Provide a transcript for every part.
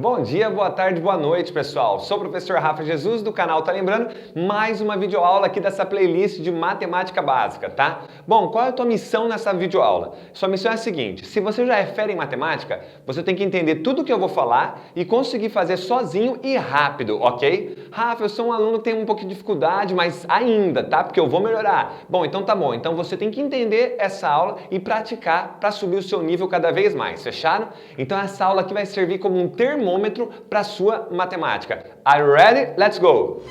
Bom dia, boa tarde, boa noite, pessoal. Sou o professor Rafa Jesus do canal Tá Lembrando, mais uma videoaula aqui dessa playlist de matemática básica, tá? Bom, qual é a tua missão nessa videoaula? Sua missão é a seguinte: se você já é fera em matemática, você tem que entender tudo que eu vou falar e conseguir fazer sozinho e rápido, ok? Rafa, eu sou um aluno que tem um pouquinho de dificuldade, mas ainda, tá? Porque eu vou melhorar. Bom, então tá bom. Então você tem que entender essa aula e praticar para subir o seu nível cada vez mais, fecharam? Então essa aula aqui vai servir como um termômetro para sua matemática. Are you ready? Let's go!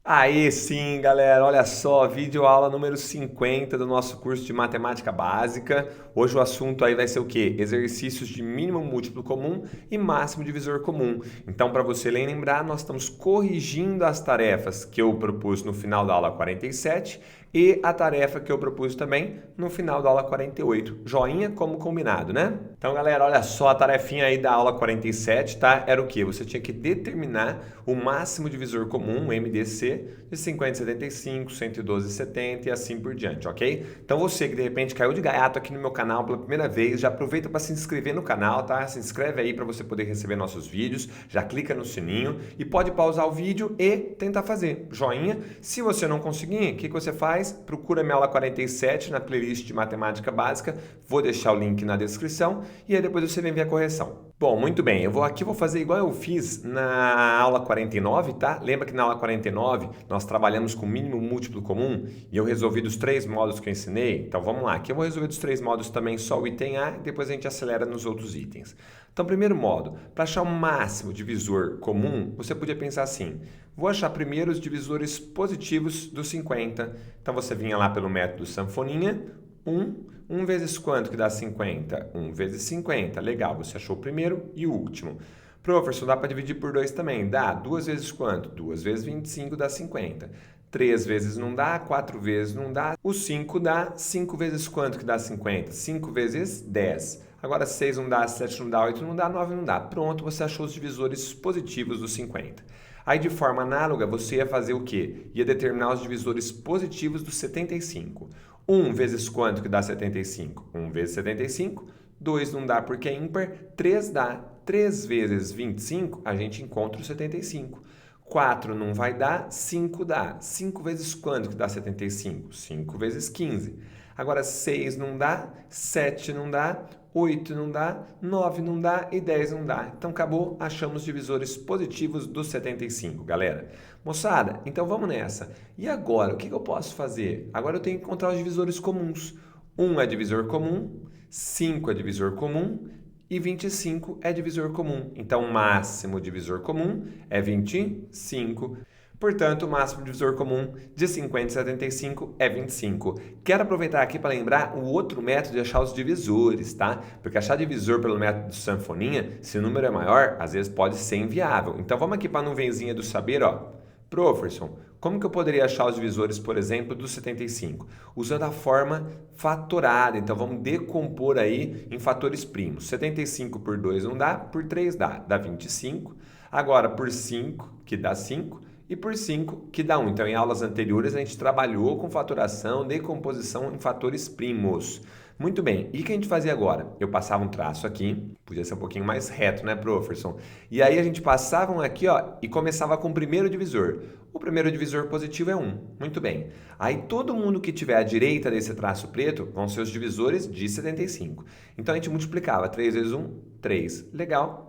Aí sim, galera, olha só, videoaula número 50 do nosso curso de matemática básica. Hoje o assunto aí vai ser o quê? Exercícios de mínimo múltiplo comum e máximo divisor comum. Então, para você lembrar, nós estamos corrigindo as tarefas que eu propus no final da aula 47 e a tarefa que eu propus também no final da aula 48. Joinha como combinado, né? Então, galera, olha só a tarefinha aí da aula 47, tá? Era o quê? Você tinha que determinar o máximo divisor comum, o MDC, de 50,75, 112,70 e assim por diante, ok? Então, você que de repente caiu de gaiato aqui no meu canal pela primeira vez, já aproveita para se inscrever no canal, tá? Se inscreve aí para você poder receber nossos vídeos, já clica no sininho e pode pausar o vídeo e tentar fazer. Joinha. Se você não conseguir, o que você faz? Procura minha aula 47 na playlist de matemática básica, vou deixar o link na descrição e aí depois você vem ver a correção. Bom, muito bem, eu vou fazer igual eu fiz na aula 49, tá? Lembra que na aula 49 nós trabalhamos com mínimo múltiplo comum e eu resolvi dos 3 modos que eu ensinei? Então vamos lá, aqui eu vou resolver dos 3 modos também só o item A e depois a gente acelera nos outros itens. Então, primeiro modo, para achar o máximo divisor comum, você podia pensar assim: vou achar primeiro os divisores positivos do 50. Então, você vinha lá pelo método sanfoninha, 1 vezes quanto que dá 50? 1 vezes 50. Legal, você achou o primeiro e o último. Professor, dá para dividir por 2 também. Dá. 2 vezes quanto? 2 vezes 25 dá 50. 3 vezes não dá, 4 vezes não dá. O 5 dá. 5 vezes quanto que dá 50? 5 vezes 10. Agora 6 não dá, 7 não dá, 8 não dá, 9 não dá. Pronto, você achou os divisores positivos do 50. Aí, de forma análoga, você ia fazer o quê? Ia determinar os divisores positivos do 75. 1 vezes quanto que dá 75? 1 vezes 75. 2 não dá porque é ímpar. 3 dá. 3 vezes 25, a gente encontra o 75. 4 não vai dar, 5 dá. 5 vezes quanto que dá 75? 5 vezes 15. Agora 6 não dá, 7 não dá, 8 não dá, 9 não dá e 10 não dá. Então acabou, achamos divisores positivos do 75, galera. Moçada, então vamos nessa. E agora, o que eu posso fazer? Agora eu tenho que encontrar os divisores comuns. 1 é divisor comum, 5 é divisor comum e 25 é divisor comum. Então o máximo divisor comum é 25. Portanto, o máximo divisor comum de 50 e 75 é 25. Quero aproveitar aqui para lembrar o outro método de achar os divisores, tá? Porque achar divisor pelo método de sanfoninha, se o número é maior, às vezes pode ser inviável. Então vamos aqui para a nuvenzinha do saber, ó. Professor, como que eu poderia achar os divisores, por exemplo, do 75? Usando a forma fatorada. Então vamos decompor aí em fatores primos. 75 por 2 não dá, por 3 dá, dá 25. Agora por 5, que dá 5. E por 5, que dá 1. Então, em aulas anteriores, a gente trabalhou com fatoração, decomposição em fatores primos. Muito bem, e o que a gente fazia agora? Eu passava um traço aqui, podia ser um pouquinho mais reto, né, professor? E aí a gente passava um aqui, ó, e começava com o primeiro divisor. O primeiro divisor positivo é 1. Muito bem. Aí todo mundo que tiver à direita desse traço preto vão ser os divisores de 75. Então, a gente multiplicava 3 vezes 1, 3. Legal.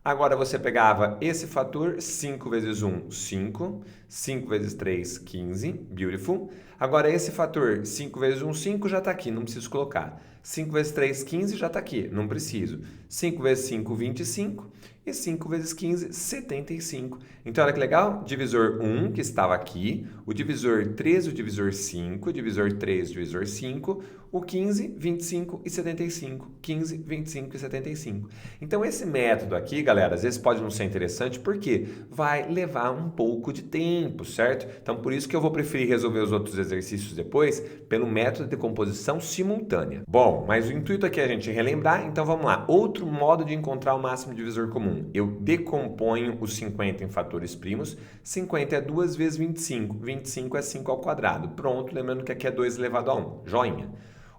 Agora você pegava esse fator, 5 vezes 1, 5. 5 vezes 3, 15. Beautiful. Agora esse fator, 5 vezes 1, 5, já está aqui, não preciso colocar. 5 vezes 3, 15, já está aqui, não preciso. 5 vezes 5, 25. E 5 vezes 15, 75. Então, olha que legal. Divisor 1, que estava aqui. O divisor 3, o divisor 5. O divisor 3, o divisor 5. O 15, 25 e 75. 15, 25 e 75. Então, esse método aqui, galera, às vezes pode não ser interessante, porque vai levar um pouco de tempo, certo? Então, por isso que eu vou preferir resolver os outros exercícios depois pelo método de decomposição simultânea. Bom, mas o intuito aqui é a gente relembrar, então vamos lá. Outro modo de encontrar o máximo divisor comum. Eu decomponho os 50 em fatores primos. 50 é 2 vezes 25. 25 é 5 ao quadrado. Pronto, lembrando que aqui é 2 elevado a 1. Joinha.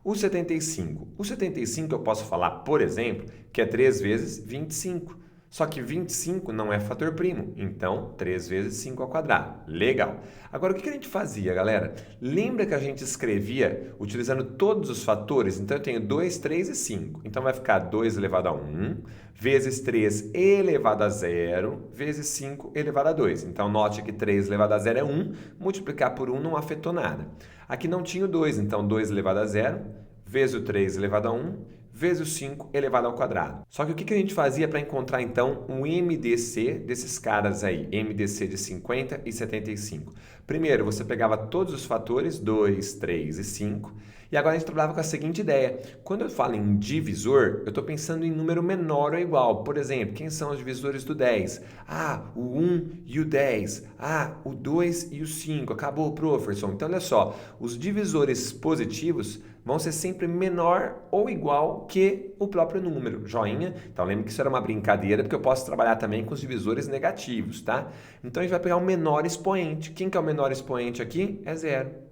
O 75. O 75 eu posso falar, por exemplo, que é 3 vezes 25. Só que 25 não é fator primo, então 3 vezes 5 ao quadrado. Legal. Agora, o que a gente fazia, galera? Lembra que a gente escrevia utilizando todos os fatores? Então, eu tenho 2, 3 e 5. Então, vai ficar 2 elevado a 1, vezes 3 elevado a 0, vezes 5 elevado a 2. Então, note que 3 elevado a 0 é 1, multiplicar por 1 não afetou nada. Aqui não tinha o 2, então 2 elevado a 0, vezes o 3 elevado a 1, vezes o 5 elevado ao quadrado. Só que o que a gente fazia para encontrar, então, um MDC desses caras aí, MDC de 50 e 75? Primeiro, você pegava todos os fatores, 2, 3 e 5, e agora a gente trabalhava com a seguinte ideia. Quando eu falo em divisor, eu estou pensando em número menor ou igual. Por exemplo, quem são os divisores do 10? Ah, o 1 e o 10. Ah, o 2 e o 5. Acabou, professor. Então, olha só, os divisores positivos vão ser sempre menor ou igual que o próprio número. Joinha? Então, lembre que isso era uma brincadeira, porque eu posso trabalhar também com os divisores negativos, tá? Então, a gente vai pegar o menor expoente. Quem que é o menor expoente aqui? É 0.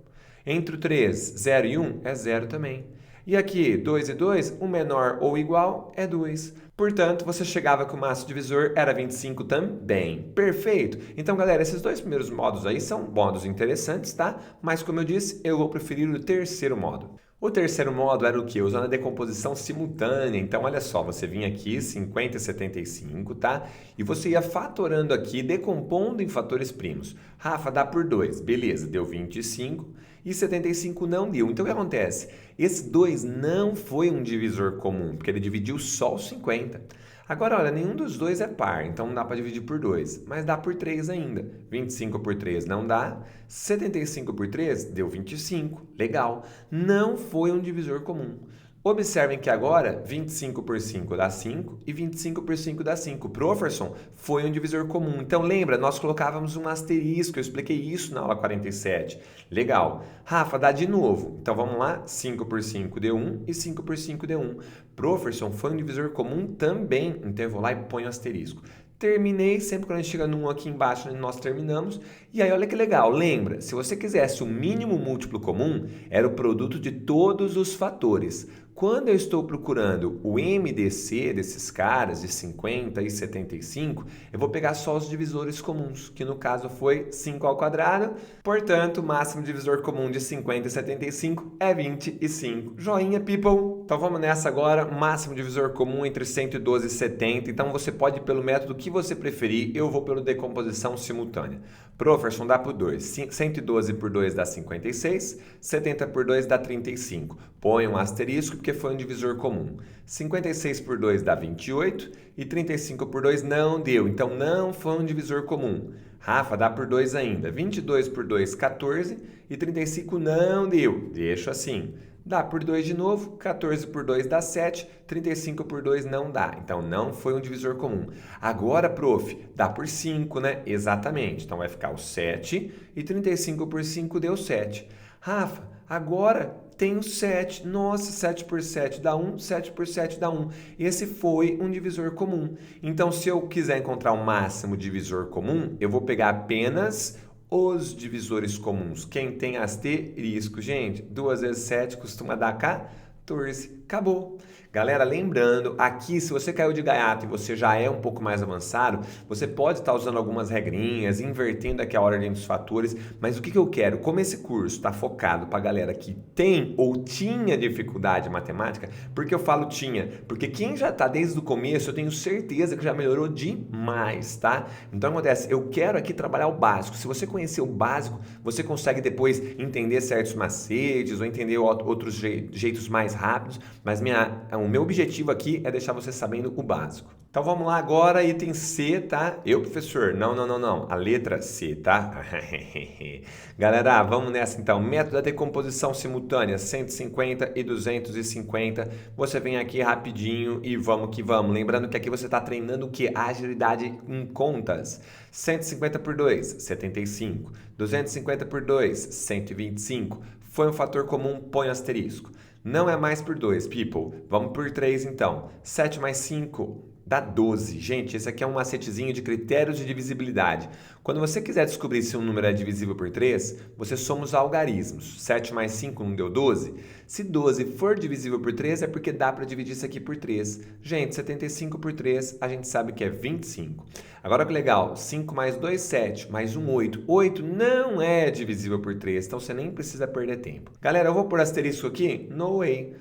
Entre o 3, 0 e 1 é 0 também. E aqui, 2 e 2, o menor ou igual é 2. Portanto, você chegava que o máximo divisor era 25 também. Perfeito! Então, galera, esses dois primeiros modos aí são modos interessantes, tá? Mas, como eu disse, eu vou preferir o terceiro modo. O terceiro modo era o quê? Usando a decomposição simultânea. Então, olha só, você vinha aqui, 50 e 75, tá? E você ia fatorando aqui, decompondo em fatores primos. Rafa, dá por 2. Beleza, deu 25 e 75 não deu. Então, o que acontece? Esse 2 não foi um divisor comum, porque ele dividiu só os 50. Agora, olha, nenhum dos dois é par, então não dá para dividir por 2, mas dá por 3 ainda. 25 por 3 não dá, 75 por 3 deu 25, legal. Não foi um divisor comum. Observem que agora 25 por 5 dá 5 e 25 por 5 dá 5. Professorson, foi um divisor comum. Então lembra, nós colocávamos um asterisco, eu expliquei isso na aula 47. Legal. Rafa, dá de novo. Então vamos lá, 5 por 5 deu 1 e 5 por 5 deu 1. Professorson, foi um divisor comum também. Então eu vou lá e ponho asterisco. Terminei, sempre quando a gente chega no 1 aqui embaixo, nós terminamos. E aí, olha que legal, lembra, se você quisesse o mínimo múltiplo comum, era o produto de todos os fatores. Quando eu estou procurando o MDC desses caras, de 50 e 75, eu vou pegar só os divisores comuns, que no caso foi 5 ao quadrado. Portanto, o máximo divisor comum de 50 e 75 é 25. Joinha, people! Então vamos nessa agora, máximo divisor comum entre 112 e 70. Então você pode ir pelo método que você preferir, eu vou pelo decomposição simultânea. Professorson, dá por 2. 112 por 2 dá 56, 70 por 2 dá 35. Põe um asterisco porque foi um divisor comum. 56 por 2 dá 28 e 35 por 2 não deu, então não foi um divisor comum. Rafa, dá por 2 ainda. 22 por 2, 14 e 35 não deu. Deixo assim. Dá por 2 de novo, 14 por 2 dá 7, 35 por 2 não dá. Então, não foi um divisor comum. Agora, prof, dá por 5, né? Exatamente. Então, vai ficar o 7 e 35 por 5 deu 7. Rafa, agora tem o 7. Nossa, 7 por 7 dá 1, 7 por 7 dá 1. Esse foi um divisor comum. Então, se eu quiser encontrar o máximo divisor comum, eu vou pegar apenas os divisores comuns. Quem tem asterisco, gente, 2 vezes 7 costuma dar 14. Acabou. Galera, lembrando, aqui se você caiu de gaiato e você já é um pouco mais avançado, você pode estar usando algumas regrinhas, invertendo aqui a ordem dos fatores, mas o que eu quero? Como esse curso está focado para a galera que tem ou tinha dificuldade em matemática, porque eu falo tinha? Porque quem já está desde o começo, eu tenho certeza que já melhorou demais, tá? Então acontece, eu quero aqui trabalhar o básico. Se você conhecer o básico, você consegue depois entender certos macetes ou entender outros jeitos mais rápidos, mas o meu objetivo aqui é deixar você sabendo o básico. Então vamos lá agora, item C, tá? Eu, professor, não. A letra C, tá? Galera, vamos nessa então. Método da decomposição simultânea, 150 e 250. Você vem aqui rapidinho e vamos que vamos. Lembrando que aqui você está treinando o quê? A agilidade em contas. 150 por 2, 75. 250 por 2, 125. Foi um fator comum, põe asterisco. Não é mais por 2, people. Vamos por 3 então. 7 mais 5, dá 12. Gente, esse aqui é um macetezinho de critérios de divisibilidade. Quando você quiser descobrir se um número é divisível por 3, você soma os algarismos. 7 mais 5 não deu 12? Se 12 for divisível por 3, é porque dá para dividir isso aqui por 3. Gente, 75 por 3, a gente sabe que é 25. Agora que legal, 5 mais 2, 7, mais 1, 8. 8 não é divisível por 3, então você nem precisa perder tempo. Galera, eu vou pôr asterisco aqui? No way.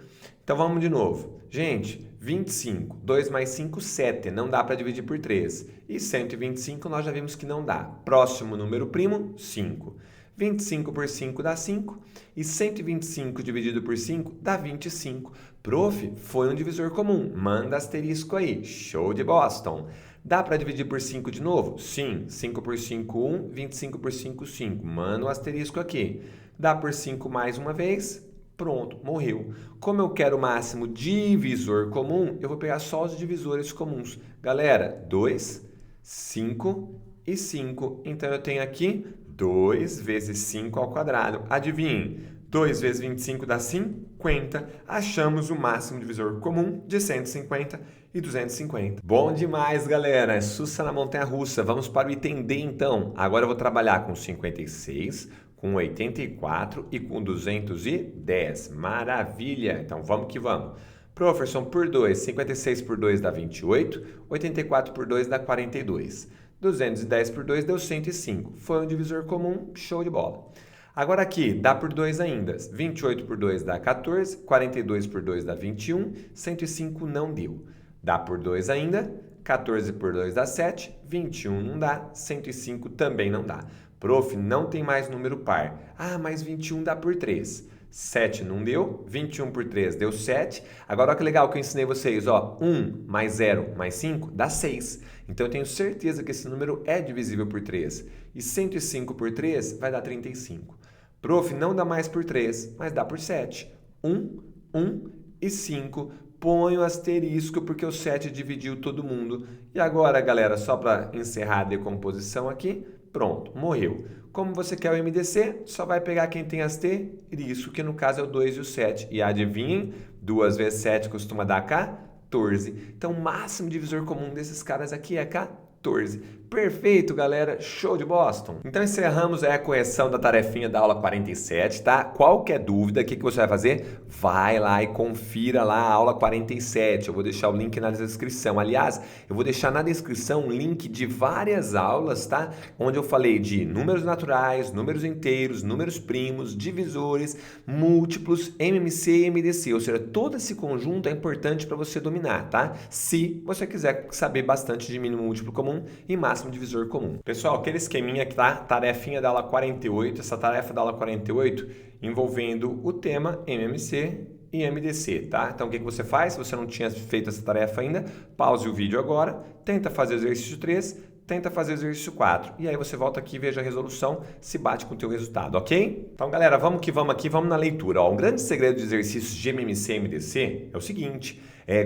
Então vamos de novo. Gente, 25, 2 mais 5, 7, não dá para dividir por 3. E 125 nós já vimos que não dá. Próximo número primo, 5. 25 por 5 dá 5 e 125 dividido por 5 dá 25. Prof, foi um divisor comum, manda asterisco aí, show de Boston. Dá para dividir por 5 de novo? Sim, 5 por 5, 1, 25 por 5, 5. Manda o asterisco aqui. Dá por 5 mais uma vez? Pronto, morreu. Como eu quero o máximo divisor comum, eu vou pegar só os divisores comuns. Galera, 2, 5 e 5. Então eu tenho aqui 2 vezes 5 ao quadrado. Adivinhem, 2 vezes 25 dá 50. Achamos o máximo divisor comum de 150 e 250. Bom demais, galera. É sussa na montanha-russa. Vamos para o item D, então. Agora eu vou trabalhar com 56, com 84 e com 210. Maravilha! Então vamos que vamos. Professor, por 2, 56 por 2 dá 28, 84 por 2 dá 42. 210 por 2 deu 105. Foi um divisor comum, show de bola. Agora aqui, dá por 2 ainda. 28 por 2 dá 14, 42 por 2 dá 21, 105 não deu. Dá por 2 ainda, 14 por 2 dá 7, 21 não dá, 105 também não dá. Prof, não tem mais número par. Ah, mas 21 dá por 3. 7 não deu, 21 por 3 deu 7. Agora olha que legal que eu ensinei vocês, ó, 1 mais 0 mais 5 dá 6. Então eu tenho certeza que esse número é divisível por 3. E 105 por 3 vai dar 35. Prof, não dá mais por 3, mas dá por 7. 1, 1 e 5. Põe o asterisco porque o 7 dividiu todo mundo. E agora, galera, só para encerrar a decomposição aqui, pronto, morreu. Como você quer o MDC, só vai pegar quem tem asterisco, que no caso é o 2 e o 7. E adivinhem, 2 vezes 7 costuma dar 14. Então, o máximo divisor comum desses caras aqui é 14. Perfeito, galera. Show de Boston. Então, encerramos a correção da tarefinha da aula 47, tá? Qualquer dúvida, o que você vai fazer? Vai lá e confira lá a aula 47. Eu vou deixar o link na descrição. Aliás, eu vou deixar na descrição um link de várias aulas, tá? Onde eu falei de números naturais, números inteiros, números primos, divisores, múltiplos, MMC e MDC. Ou seja, todo esse conjunto é importante para você dominar, tá? Se você quiser saber bastante de mínimo múltiplo comum e máximo divisor comum. Pessoal, aquele esqueminha que tá, tarefinha da aula 48, essa tarefa da aula 48 envolvendo o tema MMC e MDC, tá? Então o que você faz? Se você não tinha feito essa tarefa ainda, pause o vídeo agora, tenta fazer o exercício 3, tenta fazer o exercício 4 e aí você volta aqui e veja a resolução se bate com o teu resultado, ok? Então galera, vamos que vamos aqui, vamos na leitura. Ó, um grande segredo de exercícios de MMC e MDC é o seguinte,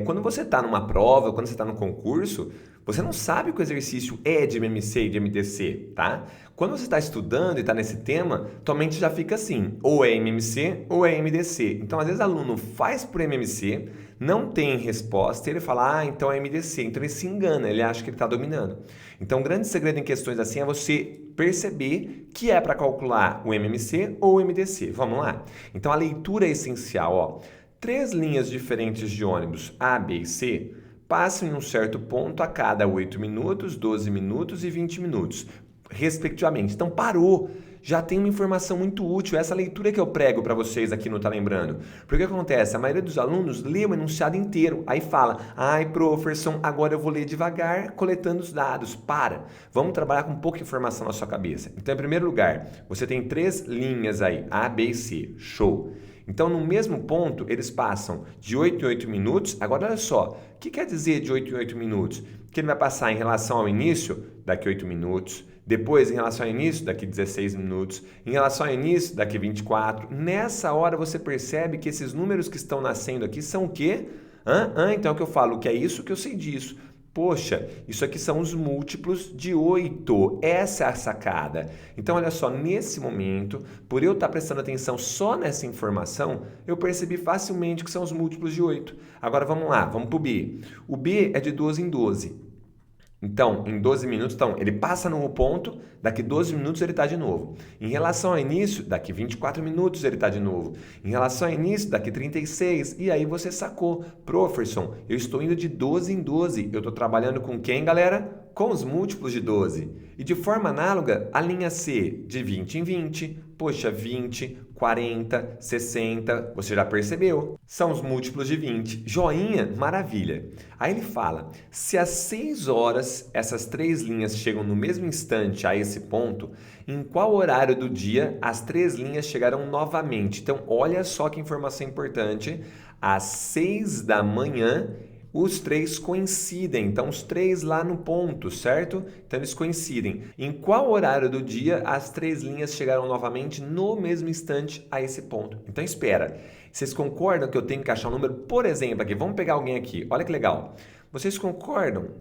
quando você está numa prova, quando você está no concurso, você não sabe que o exercício é de MMC e de MDC, tá? Quando você está estudando e está nesse tema, tua mente já fica assim, ou é MMC ou é MDC. Então, às vezes, o aluno faz por MMC, não tem resposta, e ele fala, então é MDC. Então, ele se engana, ele acha que ele está dominando. Então, o grande segredo em questões assim é você perceber que é para calcular o MMC ou o MDC. Vamos lá? Então, a leitura é essencial, ó. 3 linhas diferentes de ônibus A, B e C passam em um certo ponto a cada 8 minutos, 12 minutos e 20 minutos, respectivamente. Então, parou. Já tem uma informação muito útil. Essa leitura que eu prego para vocês aqui no Tá Lembrando. Porque o que acontece? A maioria dos alunos lê o enunciado inteiro. Aí fala, ai, professor, agora eu vou ler devagar, coletando os dados. Para. Vamos trabalhar com pouca informação na sua cabeça. Então, em primeiro lugar, você tem 3 linhas aí, A, B e C. Show. Então, no mesmo ponto, eles passam de 8 em 8 minutos. Agora, olha só, o que quer dizer de 8 em 8 minutos? Que ele vai passar em relação ao início, daqui 8 minutos, depois em relação ao início, daqui 16 minutos, em relação ao início, daqui 24. Nessa hora, você percebe que esses números que estão nascendo aqui são o quê? Então, é o que eu falo, o que é isso, que eu sei disso. Poxa, isso aqui são os múltiplos de 8. Essa é a sacada. Então, olha só, nesse momento, por eu estar prestando atenção só nessa informação, eu percebi facilmente que são os múltiplos de 8. Agora, vamos lá, vamos para o B. O B é de 12 em 12. Então, em 12 minutos, ele passa no ponto, daqui 12 minutos ele está de novo. Em relação ao início, daqui 24 minutos ele está de novo. Em relação ao início, daqui 36. E aí você sacou. Professorson, eu estou indo de 12 em 12. Eu estou trabalhando com quem, galera? Com os múltiplos de 12. E de forma análoga, a linha C, de 20 em 20. Poxa, 20, 40, 60, você já percebeu? São os múltiplos de 20. Joinha, maravilha. Aí ele fala, se às 6 horas essas três linhas chegam no mesmo instante a esse ponto, em qual horário do dia as três linhas chegarão novamente? Então, olha só que informação importante. Às 6 da manhã, os três coincidem, então os três lá no ponto, certo? Então eles coincidem. Em qual horário do dia as três linhas chegaram novamente no mesmo instante a esse ponto? Então espera, vocês concordam que eu tenho que achar um número? Por exemplo, aqui, vamos pegar alguém aqui, olha que legal. Vocês concordam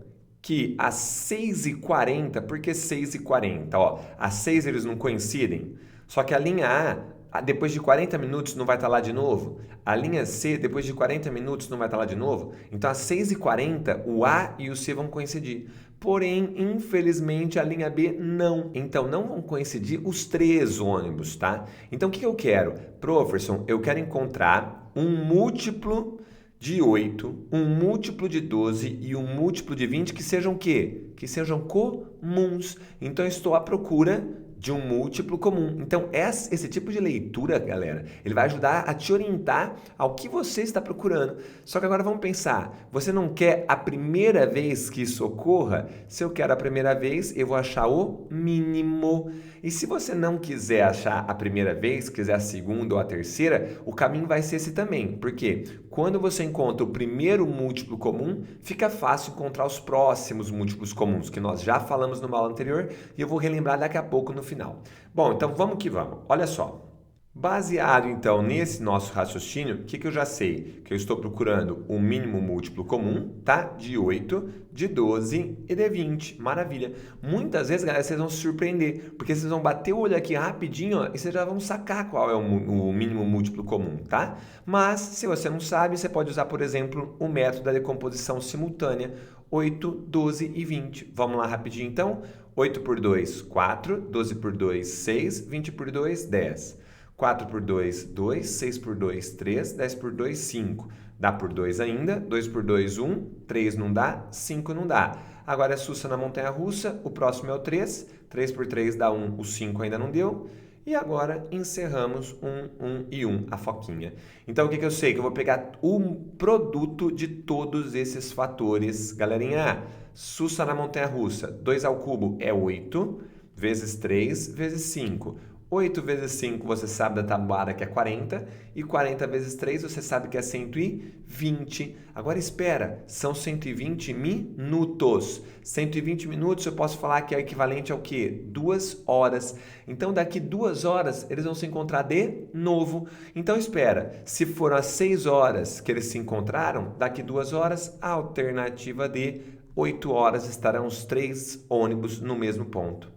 que às 6h40, por que 6h40? Ó, às 6 eles não coincidem? Só que a linha A, depois de 40 minutos não vai estar lá de novo? A linha C, depois de 40 minutos não vai estar lá de novo? Então, às 6h40, o A e o C vão coincidir. Porém, infelizmente, a linha B não. Então, não vão coincidir os três ônibus, tá? Então, o que eu quero? Professor, eu quero encontrar um múltiplo de 8, um múltiplo de 12 e um múltiplo de 20 que sejam o quê? Que sejam comuns. Então, eu estou à procura de um múltiplo comum. Então, esse tipo de leitura, galera, ele vai ajudar a te orientar ao que você está procurando. Só que agora vamos pensar, você não quer a primeira vez que isso ocorra? Se eu quero a primeira vez, eu vou achar o mínimo. E se você não quiser achar a primeira vez, quiser a segunda ou a terceira, o caminho vai ser esse também. Por quê? Quando você encontra o primeiro múltiplo comum, fica fácil encontrar os próximos múltiplos comuns, que nós já falamos numa aula anterior e eu vou relembrar daqui a pouco no final. Bom, então vamos que vamos. Olha só. Baseado, então, nesse nosso raciocínio, o que eu já sei? Que eu estou procurando o mínimo múltiplo comum, tá? De 8, de 12 e de 20. Maravilha. Muitas vezes, galera, vocês vão se surpreender, porque vocês vão bater o olho aqui rapidinho, ó, e vocês já vão sacar qual é o mínimo múltiplo comum, tá? Mas, se você não sabe, você pode usar, por exemplo, o método da decomposição simultânea, 8, 12 e 20. Vamos lá rapidinho, então? 8 por 2, 4. 12 por 2, 6. 20 por 2, 10. 4 por 2, 2, 6 por 2, 3, 10 por 2, 5. Dá por 2 ainda, 2 por 2, 1, 3 não dá, 5 não dá. Agora é sussa na montanha-russa, o próximo é o 3, 3 por 3 dá 1, o 5 ainda não deu. E agora encerramos 1, 1 e 1, a foquinha. Então o que eu sei? Que eu vou pegar o produto de todos esses fatores. Galerinha, sussa na montanha-russa, 2 ao cubo é 8, vezes 3, vezes 5. 8 vezes 5 você sabe da tabuada que é 40, e 40 vezes 3 você sabe que é 120. Agora espera, são 120 minutos. 120 minutos eu posso falar que é equivalente ao quê? 2 horas. Então daqui 2 horas eles vão se encontrar de novo. Então espera, se foram as 6 horas que eles se encontraram, daqui 2 horas a alternativa de 8 horas estarão os 3 ônibus no mesmo ponto.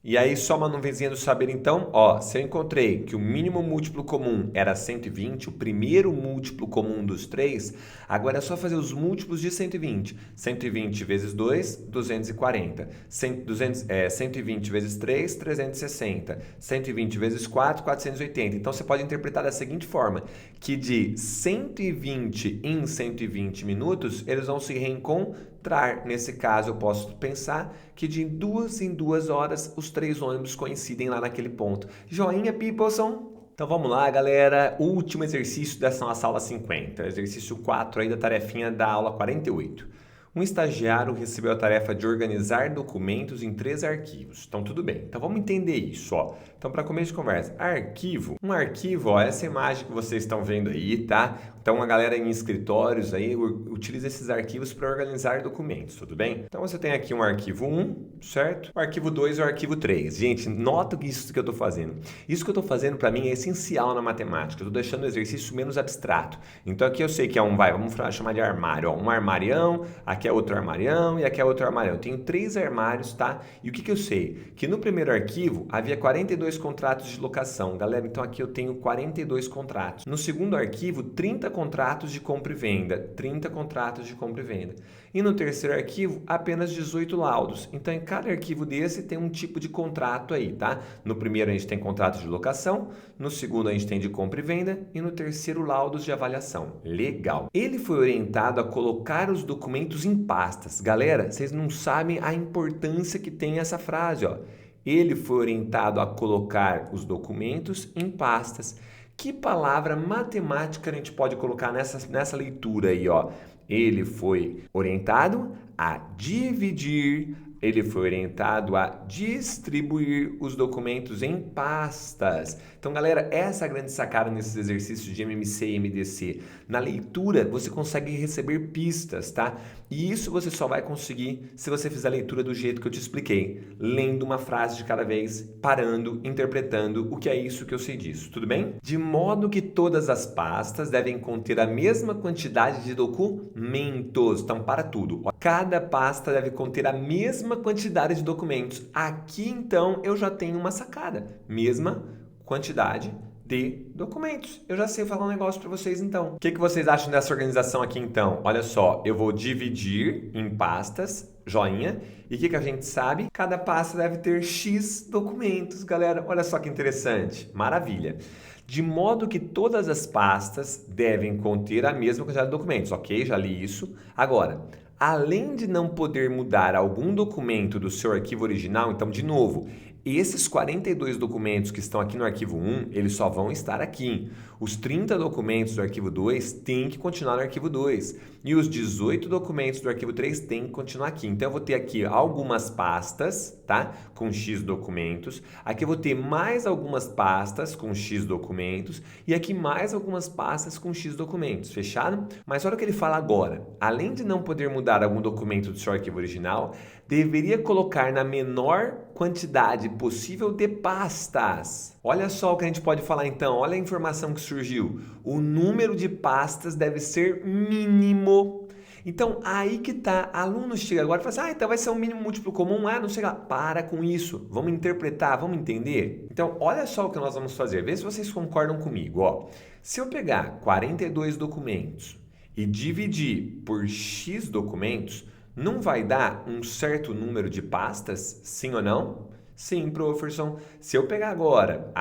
E aí, só uma nuvenzinha do saber então, ó, se eu encontrei que o mínimo múltiplo comum era 120, o primeiro múltiplo comum dos três, agora é só fazer os múltiplos de 120. 120 vezes 2, 240. 120 vezes 3, 360. 120 vezes 4, 480. Então, você pode interpretar da seguinte forma, que de 120 em 120 minutos, eles vão se reencontrar. Nesse caso, eu posso pensar que de 2 em 2 horas os 3 ônibus coincidem lá naquele ponto. Joinha, peopleson? Então vamos lá, galera. Último exercício dessa nossa aula 50. Exercício 4 aí da tarefinha da aula 48. Um estagiário recebeu a tarefa de organizar documentos em 3 arquivos. Então, tudo bem. Então, vamos entender isso, ó. Então, para começo de conversa, um arquivo, ó, essa imagem que vocês estão vendo aí, tá? Então, a galera em escritórios aí utiliza esses arquivos para organizar documentos, tudo bem? Então, você tem aqui um arquivo 1, certo? O arquivo 2 e o arquivo 3. Gente, nota isso que eu estou fazendo. Isso que eu estou fazendo para mim é essencial na matemática. Eu estou deixando o exercício menos abstrato. Então aqui eu sei que é vamos chamar de armário. Ó, um armarião, aqui é outro armarião e aqui é outro armarião. Eu tenho 3 armários, tá? E o que eu sei? Que no primeiro arquivo havia 42 contratos de locação. Galera, então aqui eu tenho 42 contratos. No segundo arquivo, 30 contratos de compra e venda. 30 contratos de compra e venda. E no terceiro arquivo, apenas 18 laudos. Então, em cada arquivo desse tem um tipo de contrato aí, tá? No primeiro a gente tem contrato de locação, no segundo a gente tem de compra e venda e no terceiro laudos de avaliação. Legal. Ele foi orientado a colocar os documentos em pastas. Galera, vocês não sabem a importância que tem essa frase, ó. Ele foi orientado a colocar os documentos em pastas. Que palavra matemática a gente pode colocar nessa leitura aí, ó? Ele foi orientado a dividir, ele foi orientado a distribuir os documentos em pastas. Então, galera, essa é a grande sacada nesses exercícios de MMC e MDC. Na leitura, você consegue receber pistas, tá? E isso você só vai conseguir se você fizer a leitura do jeito que eu te expliquei. Lendo uma frase de cada vez, parando, interpretando o que é isso que eu sei disso, tudo bem? De modo que todas as pastas devem conter a mesma quantidade de documentos. Então, para tudo. Cada pasta deve conter a mesma quantidade de documentos. Aqui, então, eu já tenho uma sacada. Mesma quantidade de documentos. Eu já sei falar um negócio para vocês, então. O que vocês acham dessa organização aqui, então? Olha só, eu vou dividir em pastas, joinha. E o que a gente sabe? Cada pasta deve ter X documentos, galera. Olha só que interessante. Maravilha. De modo que todas as pastas devem conter a mesma quantidade de documentos. Ok, já li isso. Agora, além de não poder mudar algum documento do seu arquivo original, então, de novo, esses 42 documentos que estão aqui no arquivo 1, eles só vão estar aqui. Os 30 documentos do arquivo 2 têm que continuar no arquivo 2. E os 18 documentos do arquivo 3 têm que continuar aqui. Então, eu vou ter aqui algumas pastas, tá? Com X documentos. Aqui eu vou ter mais algumas pastas com X documentos. E aqui mais algumas pastas com X documentos. Fechado? Mas olha o que ele fala agora. Além de não poder mudar algum documento do seu arquivo original, deveria colocar na menor quantidade possível de pastas. Olha só o que a gente pode falar então, olha a informação que surgiu. O número de pastas deve ser mínimo. Então, aí que tá. Aluno chega agora e fala assim, então vai ser um mínimo múltiplo comum? Ah, não sei lá. Para com isso. Vamos interpretar, vamos entender? Então, olha só o que nós vamos fazer. Vê se vocês concordam comigo. Ó. Se eu pegar 42 documentos e dividir por X documentos, não vai dar um certo número de pastas? Sim ou não? Sim, professor. Se eu pegar agora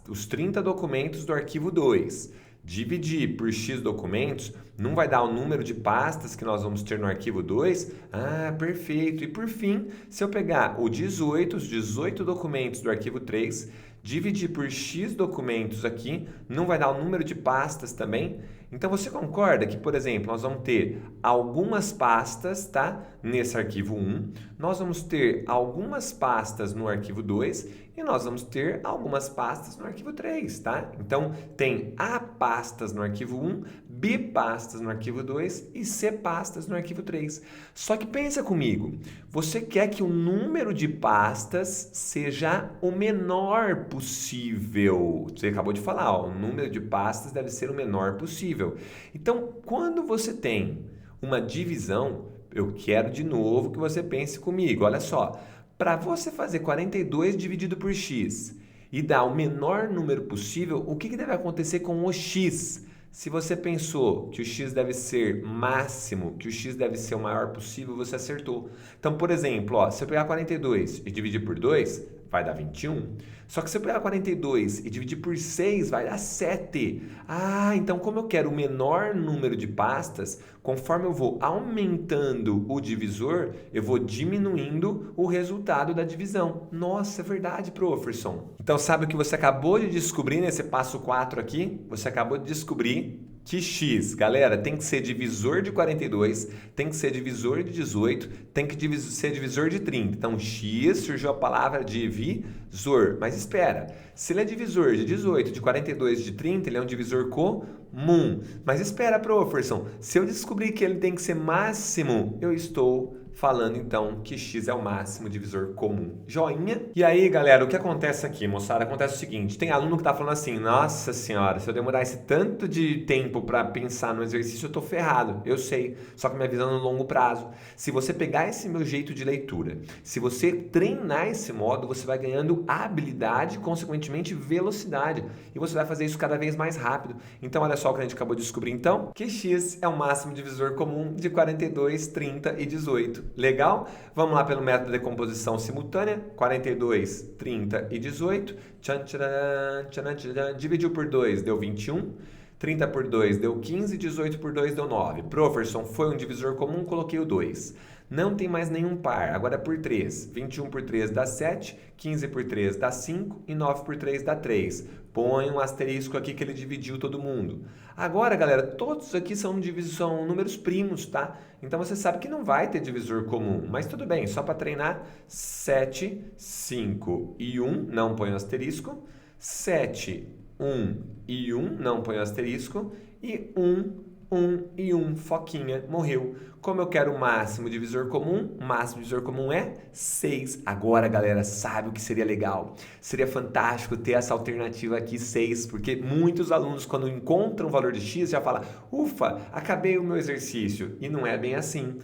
os 30 documentos do arquivo 2, dividir por X documentos, não vai dar o número de pastas que nós vamos ter no arquivo 2? Ah, perfeito. E por fim, se eu pegar os 18 documentos do arquivo 3, dividir por X documentos aqui, não vai dar o número de pastas também? Então, você concorda que, por exemplo, nós vamos ter algumas pastas, tá? Nesse arquivo 1, nós vamos ter algumas pastas no arquivo 2 e nós vamos ter algumas pastas no arquivo 3, tá? Então, tem A pastas no arquivo 1, B pastas no arquivo 2 e C pastas no arquivo 3. Só que pensa comigo, você quer que o número de pastas seja o menor possível. Você acabou de falar, ó, o número de pastas deve ser o menor possível. Então, quando você tem uma divisão, eu quero de novo que você pense comigo. Olha só, para você fazer 42 dividido por x e dar o menor número possível, o que deve acontecer com o x? Se você pensou que o x deve ser máximo, que o x deve ser o maior possível, você acertou. Então, por exemplo, ó, se eu pegar 42 e dividir por 2, vai dar 21. Só que se eu pegar 42 e dividir por 6, vai dar 7. Ah, então como eu quero o menor número de pastas, conforme eu vou aumentando o divisor, eu vou diminuindo o resultado da divisão. Nossa, é verdade, professor. Então sabe o que você acabou de descobrir nesse passo 4 aqui? Você acabou de descobrir que x, galera, tem que ser divisor de 42, tem que ser divisor de 18, tem que ser divisor de 30. Então, x, surgiu a palavra divisor. Mas espera, se ele é divisor de 18, de 42, de 30, ele é um divisor comum. Mas espera, professor, se eu descobrir que ele tem que ser máximo, eu estou falando então que x é o máximo divisor comum. Joinha? E aí, galera, o que acontece aqui, moçada? Acontece o seguinte, tem aluno que tá falando assim, nossa senhora, se eu demorar esse tanto de tempo para pensar no exercício, eu tô ferrado. Eu sei, só que minha visão é no longo prazo. Se você pegar esse meu jeito de leitura, se você treinar esse modo, você vai ganhando habilidade, consequentemente velocidade, e você vai fazer isso cada vez mais rápido. Então, olha só o que a gente acabou de descobrir então, que x é o máximo divisor comum de 42, 30 e 18. Legal? Vamos lá pelo método de decomposição simultânea. 42, 30 e 18. Tchan, tcharam, tcharam, tcharam. Dividiu por 2, deu 21. 30 por 2 deu 15, 18 por 2 deu 9. Professorson, foi um divisor comum, coloquei o 2. Não tem mais nenhum par, agora é por 3. 21 por 3 dá 7, 15 por 3 dá 5 e 9 por 3 dá 3. Põe um asterisco aqui que ele dividiu todo mundo. Agora, galera, todos aqui são números primos, tá? Então você sabe que não vai ter divisor comum, mas tudo bem, só para treinar, 7, 5 e 1, não põe um asterisco. 7, 1 e 1, não põe um asterisco. E 1 e 1, foquinha, morreu. Como eu quero o máximo divisor comum, o máximo divisor comum é 6. Agora, galera, sabe o que seria legal? Seria fantástico ter essa alternativa aqui, 6, porque muitos alunos, quando encontram o valor de x, já falam, ufa, acabei o meu exercício. E não é bem assim.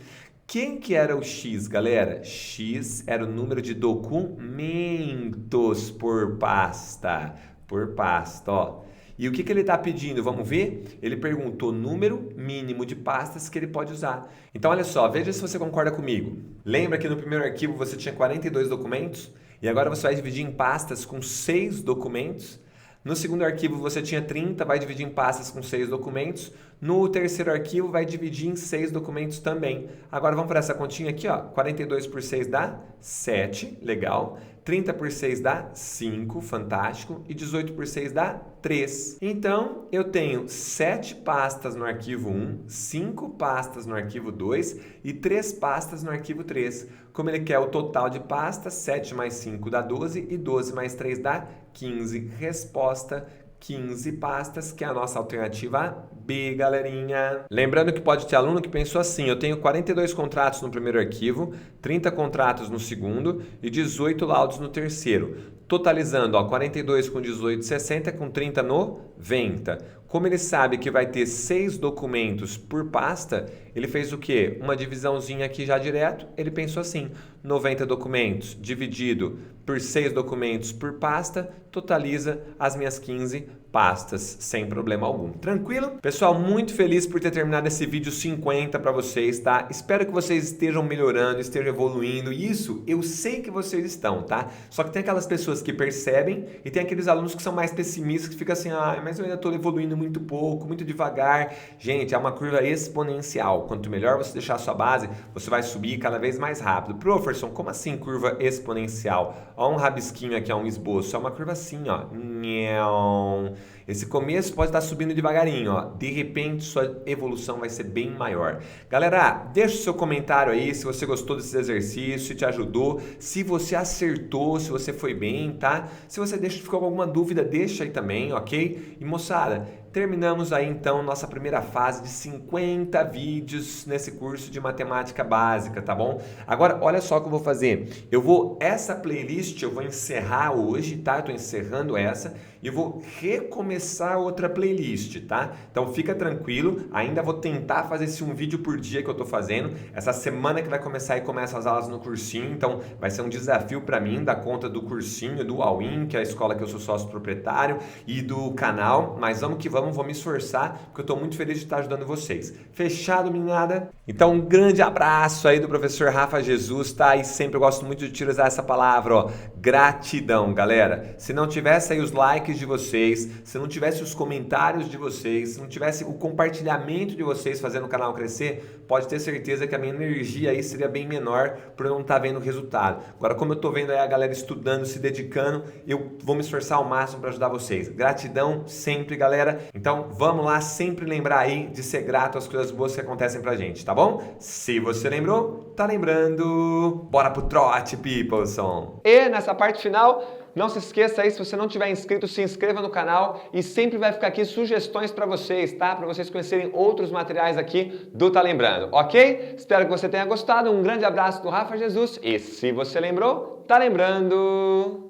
Quem que era o x, galera? X era o número de documentos por pasta. Por pasta, ó. E o que ele está pedindo? Vamos ver? Ele perguntou o número mínimo de pastas que ele pode usar. Então, olha só, veja se você concorda comigo. Lembra que no primeiro arquivo você tinha 42 documentos? E agora você vai dividir em pastas com 6 documentos. No segundo arquivo você tinha 30, vai dividir em pastas com 6 documentos. No terceiro arquivo vai dividir em 6 documentos também. Agora vamos para essa continha aqui, ó. 42 por 6 dá 7, legal. 30 por 6 dá 5, fantástico. E 18 por 6 dá 3. Então, eu tenho 7 pastas no arquivo 1, 5 pastas no arquivo 2 e 3 pastas no arquivo 3. Como ele quer o total de pastas, 7 mais 5 dá 12 e 12 mais 3 dá 15. Resposta: 15 pastas, que é a nossa alternativa B, galerinha. Lembrando que pode ter aluno que pensou assim, eu tenho 42 contratos no primeiro arquivo, 30 contratos no segundo e 18 laudos no terceiro. Totalizando, ó, 42 com 18, 60, com 30, 90. Como ele sabe que vai ter 6 documentos por pasta, ele fez o quê? Uma divisãozinha aqui já direto. Ele pensou assim, 90 documentos dividido por 6 documentos por pasta, totaliza as minhas 15 pastas, sem problema algum. Tranquilo? Pessoal, muito feliz por ter terminado esse vídeo 50 para vocês, tá? Espero que vocês estejam melhorando, estejam evoluindo. Isso eu sei que vocês estão, tá? Só que tem aquelas pessoas que percebem e tem aqueles alunos que são mais pessimistas, que ficam assim, ah, mas eu ainda estou evoluindo muito pouco, muito devagar. Gente, é uma curva exponencial. Quanto melhor você deixar a sua base, você vai subir cada vez mais rápido. Professorson, como assim curva exponencial? Ó, um rabisquinho aqui, ó, um esboço. É uma curva assim, ó. Esse começo pode estar subindo devagarinho, ó. De repente, sua evolução vai ser bem maior. Galera, deixa o seu comentário aí se você gostou desse exercício, se te ajudou, se você acertou, se você foi bem, tá? Se você ficou com alguma dúvida, deixa aí também, ok? E moçada, terminamos aí então nossa primeira fase de 50 vídeos nesse curso de matemática básica, tá bom? Agora, olha só o que eu vou fazer. Essa playlist eu vou encerrar hoje, tá? Eu tô encerrando essa e eu vou recomeçar outra playlist, tá? Então fica tranquilo, ainda vou tentar fazer esse um vídeo por dia que eu tô fazendo. Essa semana que vai começar e começam as aulas no cursinho, então vai ser um desafio para mim dar conta do cursinho, do All-In, que é a escola que eu sou sócio proprietário, e do canal, mas vamos que vamos, vou me esforçar, porque eu tô muito feliz de estar ajudando vocês. Fechado, meninada? Então um grande abraço aí do professor Rafa Jesus, tá? E sempre eu gosto muito de utilizar essa palavra, ó, gratidão, galera. Se não tivesse aí os likes de vocês, se não tivesse os comentários de vocês, se não tivesse o compartilhamento de vocês fazendo o canal crescer, pode ter certeza que a minha energia aí seria bem menor por eu não estar vendo o resultado. Agora, como eu tô vendo aí a galera estudando, se dedicando, eu vou me esforçar ao máximo para ajudar vocês. Gratidão sempre, galera. Então, vamos lá sempre lembrar aí de ser grato às coisas boas que acontecem pra gente, tá bom? Se você lembrou, tá lembrando. Bora pro trote, peopleson! E nessa parte final, não se esqueça aí, se você não tiver inscrito, se inscreva no canal e sempre vai ficar aqui sugestões para vocês, tá? Para vocês conhecerem outros materiais aqui do Tá Lembrando, ok? Espero que você tenha gostado, um grande abraço do Rafa Jesus e se você lembrou, tá lembrando!